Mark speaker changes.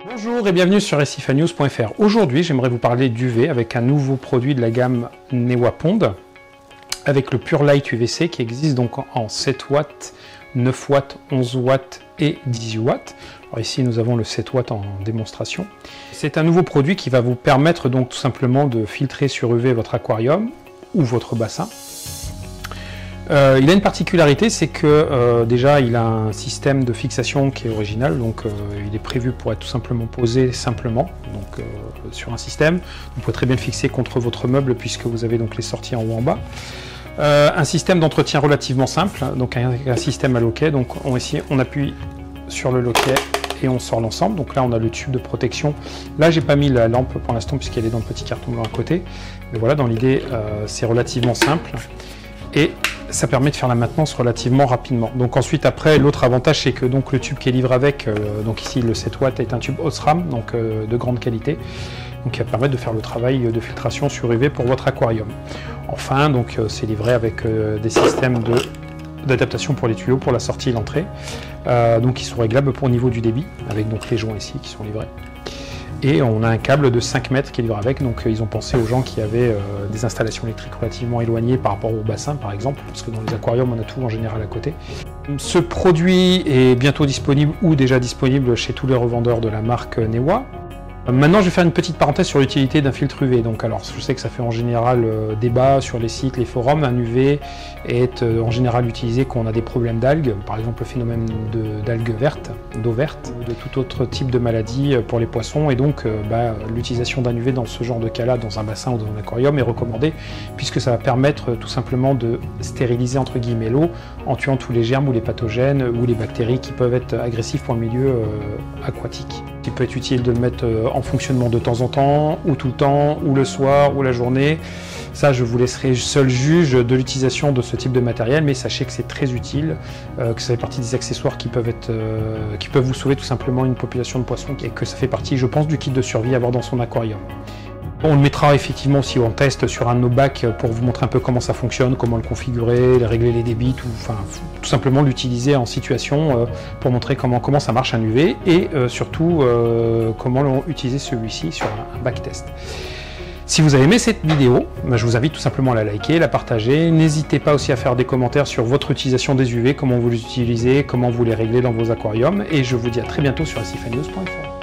Speaker 1: Bonjour et bienvenue sur recifanews.fr. Aujourd'hui, j'aimerais vous parler d'UV avec un nouveau produit de la gamme Newa Pond avec le Pure Light UVC qui existe donc en 7 watts, 9 watts, 11 watts et 18 watts. Alors ici, nous avons le 7 watts en démonstration. C'est un nouveau produit qui va vous permettre donc tout simplement de filtrer sur UV votre aquarium ou votre bassin. Il a une particularité, c'est que déjà il a un système de fixation qui est original, donc il est prévu pour être tout simplement posé simplement donc, sur un système. Vous pouvez très bien le fixer contre votre meuble puisque vous avez donc les sorties en haut en bas. Un système d'entretien relativement simple, donc un système à loquet, donc on appuie sur le loquet et on sort l'ensemble. Donc là on a le tube de protection. Là j'ai pas mis la lampe pour l'instant puisqu'elle est dans le petit carton blanc à côté. Mais voilà, dans l'idée c'est relativement simple. Et ça permet de faire la maintenance relativement rapidement. Donc ensuite après, l'autre avantage c'est que donc le tube qui est livré avec, donc ici le 7 watts est un tube Osram, donc de grande qualité, donc qui va permettre de faire le travail de filtration sur UV pour votre aquarium. Enfin, donc c'est livré avec des systèmes d'adaptation pour les tuyaux, pour la sortie et l'entrée, donc qui sont réglables pour niveau du débit, avec donc les joints ici qui sont livrés. Et on a un câble de 5 mètres qui est livré avec, donc ils ont pensé aux gens qui avaient des installations électriques relativement éloignées par rapport au bassin par exemple, parce que dans les aquariums on a tout en général à côté. Ce produit est bientôt disponible ou déjà disponible chez tous les revendeurs de la marque Newa. Maintenant je vais faire une petite parenthèse sur l'utilité d'un filtre UV. Donc alors je sais que ça fait en général débat sur les sites, les forums. Un UV est en général utilisé quand on a des problèmes d'algues, par exemple le phénomène d'algues vertes, d'eau verte, ou de tout autre type de maladie pour les poissons. Et donc l'utilisation d'un UV dans ce genre de cas-là, dans un bassin ou dans un aquarium est recommandée puisque ça va permettre tout simplement de stériliser entre guillemets l'eau en tuant tous les germes ou les pathogènes ou les bactéries qui peuvent être agressifs pour le milieu aquatique. Il peut être utile de le mettre en fonctionnement de temps en temps, ou tout le temps, ou le soir, ou la journée. Ça, je vous laisserai seul juge de l'utilisation de ce type de matériel, mais sachez que c'est très utile, que ça fait partie des accessoires qui peuvent vous sauver tout simplement une population de poissons, et que ça fait partie, je pense, du kit de survie à avoir dans son aquarium. On le mettra effectivement aussi en test sur un de nos bacs pour vous montrer un peu comment ça fonctionne, comment le configurer, régler les débits, tout simplement l'utiliser en situation pour montrer comment ça marche un UV et surtout comment utiliser celui-ci sur un bac test. Si vous avez aimé cette vidéo, je vous invite tout simplement à la liker, la partager. N'hésitez pas aussi à faire des commentaires sur votre utilisation des UV, comment vous les utilisez, comment vous les réglez dans vos aquariums. Et je vous dis à très bientôt sur recifanews.fr.